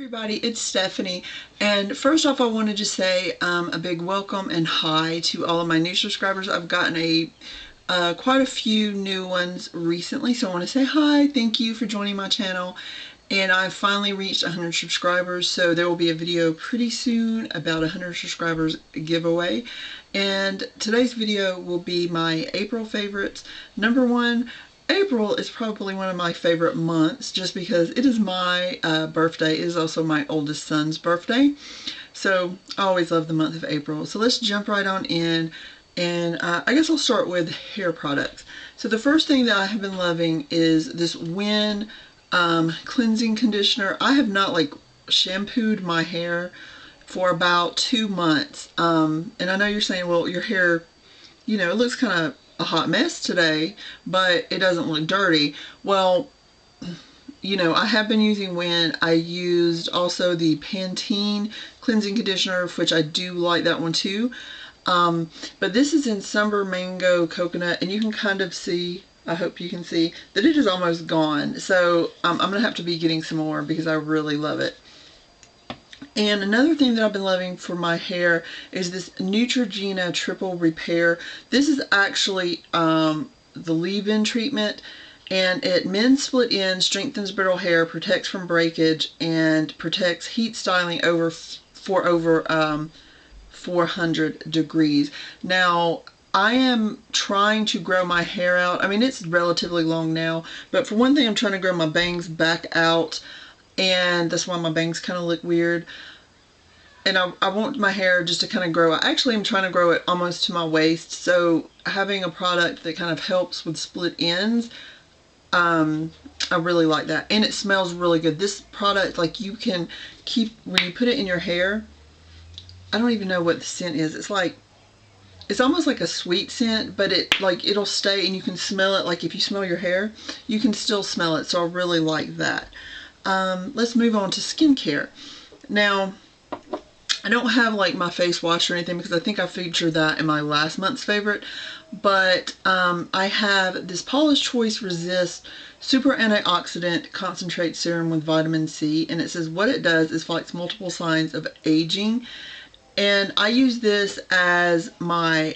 Everybody, it's Stephanie, and first off I want to just say a big welcome and hi to all of my new subscribers. I've gotten quite a few new ones recently, so I want to say hi, thank you for joining my channel. And I've finally reached 100 subscribers, so there will be a video pretty soon about 100 subscribers giveaway. And today's video will be my April favorites. Number one, April is probably one of my favorite months just because it is my birthday. It is also my oldest son's birthday. So I always love the month of April. So let's jump right on in. And I guess I'll start with hair products. So the first thing that I have been loving is this Win cleansing conditioner. I have not shampooed my hair for about 2 months. And I know you're saying, well, your hair, you know, it looks kind of a hot mess today, but it doesn't look dirty. Well, you know, I have been using Win. I used also the Pantene cleansing conditioner, which I do like that one too. But this is in Summer Mango Coconut, and you can kind of see, I hope you can see, that it is almost gone. So I'm going to have to be getting some more because I really love it. And another thing that I've been loving for my hair is this Neutrogena Triple Repair. This is actually the leave-in treatment, and it mends split ends, strengthens brittle hair, protects from breakage, and protects heat styling for over 400 degrees. Now, I am trying to grow my hair out. I mean, it's relatively long now, but for one thing, I'm trying to grow my bangs back out, and that's why my bangs kind of look weird. And I want my hair just to kind of grow. I actually am trying to grow it almost to my waist, so having a product that kind of helps with split ends, I really like that. And it smells really good. This product, like, you can keep, when you put it in your hair, I don't even know what the scent is. It's like, it's almost like a sweet scent, but it'll stay and you can smell it. Like if you smell your hair, you can still smell it. So I really like that. Let's move on to skincare. Now, I don't have like my face wash or anything because I think I featured that in my last month's favorite, but I have this Paula's Choice Resist Super Antioxidant Concentrate Serum with vitamin C, and it says what it does is fights multiple signs of aging. And I use this as one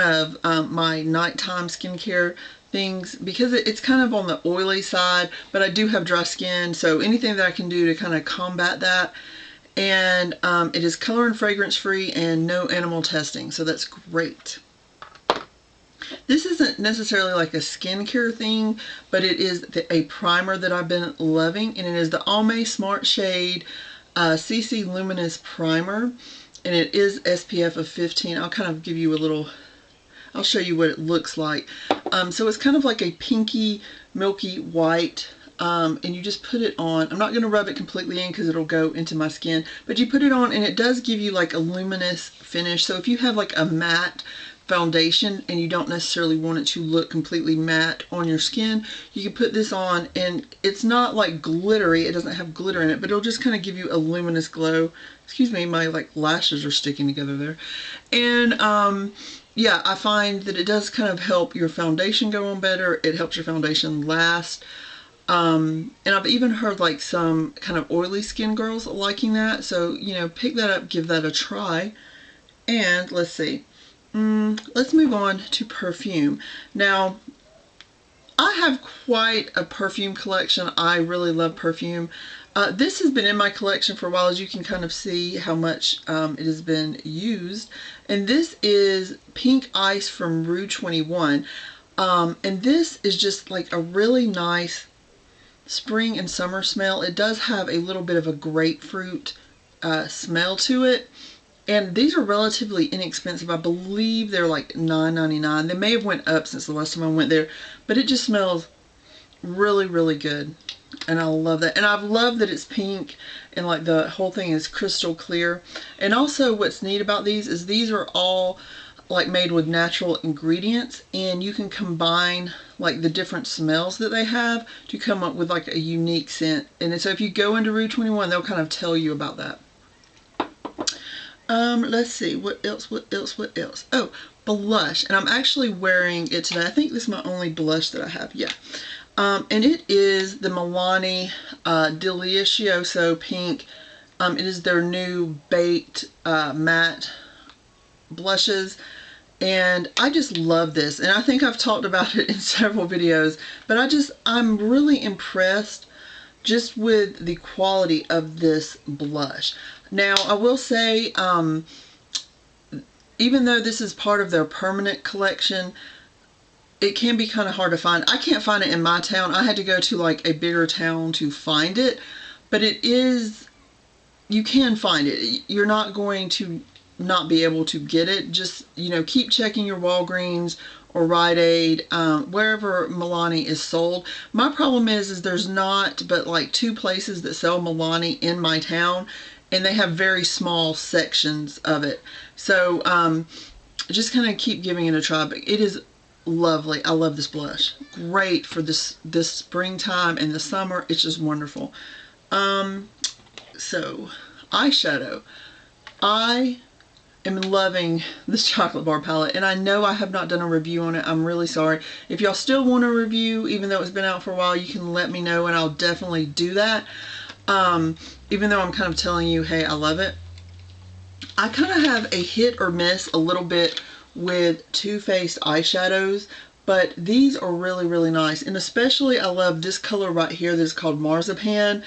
of my nighttime skincare things because it's kind of on the oily side, but I do have dry skin, so anything that I can do to kind of combat that. And it is color and fragrance free and no animal testing, so that's great. This isn't necessarily like a skincare thing, but it is a primer that I've been loving, and it is the Almay Smart Shade CC Luminous Primer, and it is SPF of 15. I'll kind of give you a little, I'll show you what it looks like. So it's kind of like a pinky, milky white, and you just put it on. I'm not going to rub it completely in because it'll go into my skin, but you put it on and it does give you like a luminous finish. So if you have like a matte foundation and you don't necessarily want it to look completely matte on your skin, you can put this on, and it's not like glittery. It doesn't have glitter in it, but it'll just kind of give you a luminous glow. Excuse me, my like lashes are sticking together there. And yeah, I find that it does kind of help your foundation go on better. It helps your foundation last. And I've even heard like some kind of oily skin girls liking that. So, you know, pick that up, give that a try. And let's see. Let's move on to perfume. Now, I have quite a perfume collection. I really love perfume. This has been in my collection for a while, as you can kind of see how much it has been used. And this is Pink Ice from Rue 21. And this is just like a really nice spring and summer smell. It does have a little bit of a grapefruit smell to it. And these are relatively inexpensive. I believe they're like $9.99. They may have went up since the last time I went there, but it just smells really, really good. And I love that. And I love that it's pink and like the whole thing is crystal clear. And also what's neat about these is these are all like made with natural ingredients, and you can combine like the different smells that they have to come up with like a unique scent. And so if you go into Rue 21, they'll kind of tell you about that. Let's see, what else? Oh, blush. And I'm actually wearing it today. I think this is my only blush that I have. Yeah. And it is the Milani Delizioso Pink. It is their new baked matte blushes. And I just love this. And I think I've talked about it in several videos. But I'm really impressed just with the quality of this blush. Now, I will say, even though this is part of their permanent collection, it can be kind of hard to find. I can't find it in my town. I had to go to like a bigger town to find it. But it is, you can find it. You're not going to not be able to get it. Just, you know, keep checking your Walgreens or Rite Aid, wherever Milani is sold. My problem is there's not but like 2 places that sell Milani in my town, and they have very small sections of it. So just kind of keep giving it a try. But it is lovely. I love this blush. Great for this springtime and the summer. It's just wonderful. So eyeshadow. I am loving this chocolate bar palette, and I know I have not done a review on it. I'm really sorry. If y'all still want a review, even though it's been out for a while, you can let me know and I'll definitely do that. Even though I'm kind of telling you, hey, I love it. I kind of have a hit or miss a little bit with Too Faced eyeshadows, but these are really, really nice. And especially I love this color right here that's called Marzipan,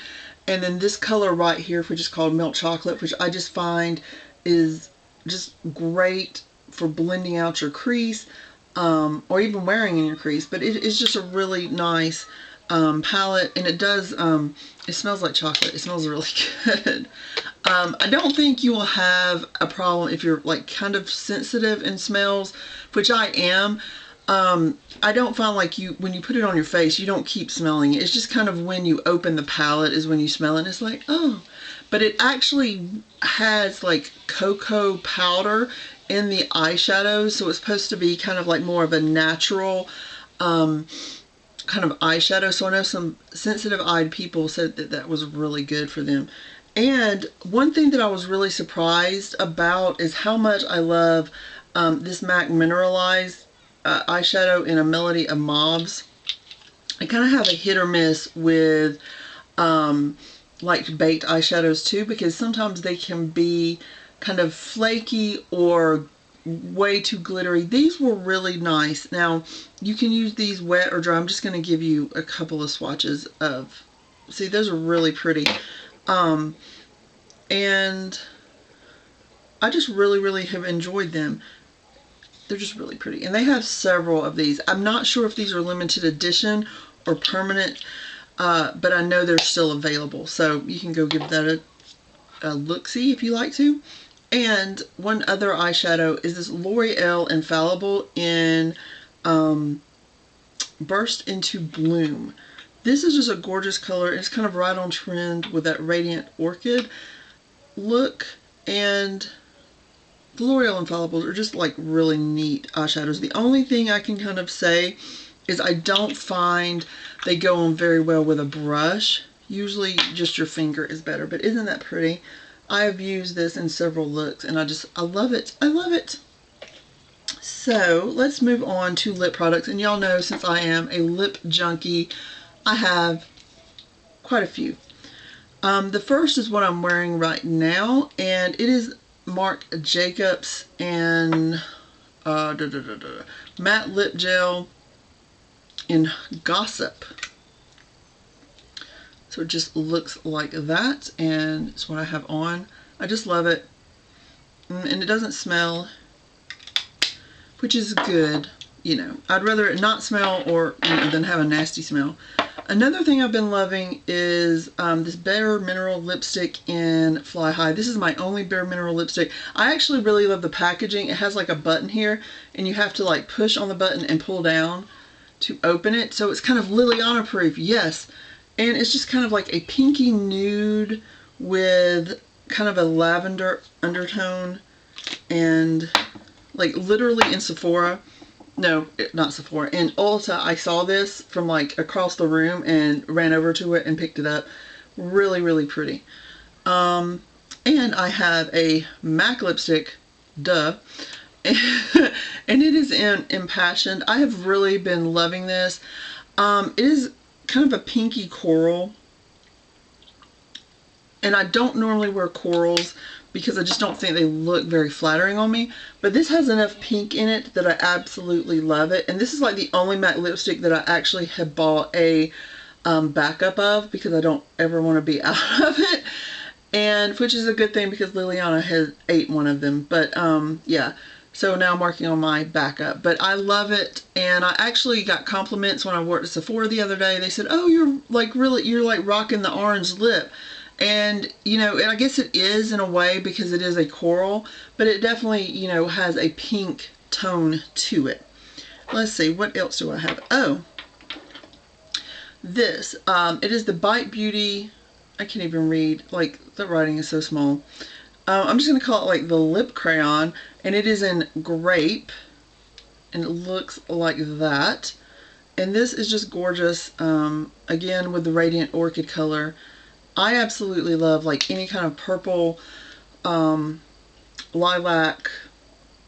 and then this color right here, which is called Milk Chocolate, which I just find is just great for blending out your crease, or even wearing in your crease. But it's just a really nice palette, and it does, it smells like chocolate. It smells really good. I don't think you will have a problem if you're like kind of sensitive in smells, which I am. I don't find like when you put it on your face, you don't keep smelling it. It's just kind of when you open the palette is when you smell it, and it's like, oh. But it actually has like cocoa powder in the eyeshadows, so it's supposed to be kind of like more of a natural kind of eyeshadow. So I know some sensitive-eyed people said that that was really good for them. And one thing that I was really surprised about is how much I love this MAC Mineralized eyeshadow in a melody of mauves. I kind of have a hit or miss with like baked eyeshadows too, because sometimes they can be kind of flaky or way too glittery. These were really nice. Now you can use these wet or dry. I'm just going to give you a couple of swatches of, see, those are really pretty. And I just really have enjoyed them. They're just really pretty, and they have several of these. I'm not sure if these are limited edition or permanent, but I know they're still available, so you can go give that a look-see if you like to. And one other eyeshadow is this L'Oreal Infallible in Burst into Bloom. This is just a gorgeous color. It's kind of right on trend with that Radiant Orchid look, and the L'Oreal Infallibles are just like really neat eyeshadows. The only thing I can kind of say is I don't find they go on very well with a brush. Usually just your finger is better, but isn't that pretty? I have used this in several looks, and I love it. I love it. So let's move on to lip products. And y'all know, since I am a lip junkie, I have quite a few. The first is what I'm wearing right now, and it is Marc Jacobs and matte lip gel in Gossip. So it just looks like that, and it's what I have on. I just love it, and it doesn't smell, which is good. You know, I'd rather it not smell or than have a nasty smell. Another thing I've been loving is this Bare Mineral lipstick in Fly High. This is my only Bare Mineral lipstick. I actually really love the packaging. It has like a button here, and you have to like push on the button and pull down to open it. So it's kind of Liliana proof, yes. And it's just kind of like a pinky nude with kind of a lavender undertone, and like literally in Sephora. No, not Sephora. In Ulta, I saw this from like across the room and ran over to it and picked it up. Really pretty. And I have a MAC lipstick, duh. And it is in Impassioned. I have really been loving this. It is kind of a pinky coral. And I don't normally wear corals because I just don't think they look very flattering on me. But this has enough pink in it that I absolutely love it. And this is like the only matte lipstick that I actually have bought a backup of because I don't ever want to be out of it. And which is a good thing because Liliana has ate one of them. But yeah, so now I'm working on my backup. But I love it, and I actually got compliments when I worked at Sephora the other day. They said, "Oh, you're like rocking the orange lip." And, you know, and I guess it is in a way because it is a coral, but it definitely, you know, has a pink tone to it. Let's see, what else do I have? Oh, this. It is the Bite Beauty. I can't even read. Like, the writing is so small. I'm just going to call it like the lip crayon, and it is in grape, and it looks like that. And this is just gorgeous, again, with the Radiant Orchid color. I absolutely love like any kind of purple, lilac,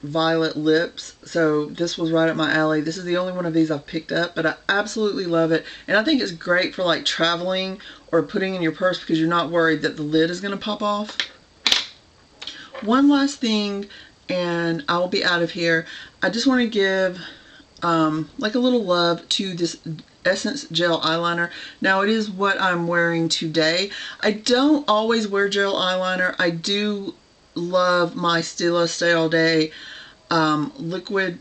violet lips. So this was right up my alley. This is the only one of these I've picked up, but I absolutely love it. And I think it's great for like traveling or putting in your purse because you're not worried that the lid is going to pop off. One last thing, and I will be out of here. I just want to give like a little love to this Essence gel eyeliner. Now it is what I'm wearing today. I don't always wear gel eyeliner. I do love my Stila Stay All Day liquid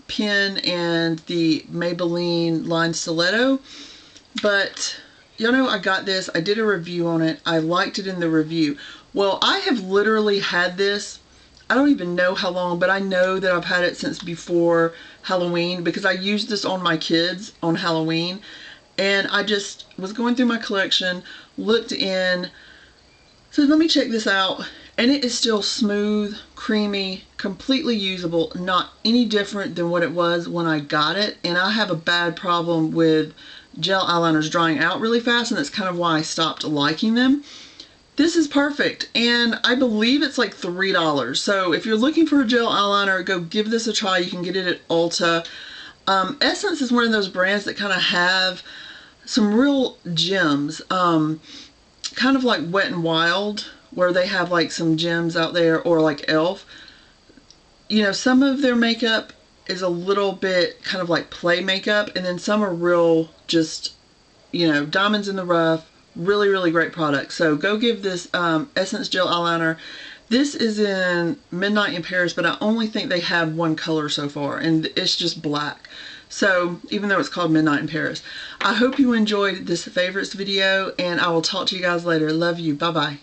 pen and the Maybelline line stiletto, but you know, I got this. I did a review on it. I liked it in the review. Well, I have literally had this, I don't even know how long, but I know that I've had it since before Halloween because I used this on my kids on Halloween. And I just was going through my collection, looked in, said, let me check this out. And it is still smooth, creamy, completely usable, not any different than what it was when I got it. And I have a bad problem with gel eyeliners drying out really fast, and that's kind of why I stopped liking them. This is perfect, and I believe it's like $3. So if you're looking for a gel eyeliner, go give this a try. You can get it at Ulta. Essence is one of those brands that kind of have some real gems, kind of like Wet n Wild, where they have like some gems out there, or like e.l.f. You know, some of their makeup is a little bit kind of like play makeup, and then some are real just, you know, diamonds in the rough. Really, really great product. So go give this Essence gel eyeliner. This is in Midnight in Paris, but I only think they have one color so far, and it's just black. So even though it's called Midnight in Paris. I hope you enjoyed this favorites video, and I will talk to you guys later. Love you. Bye-bye.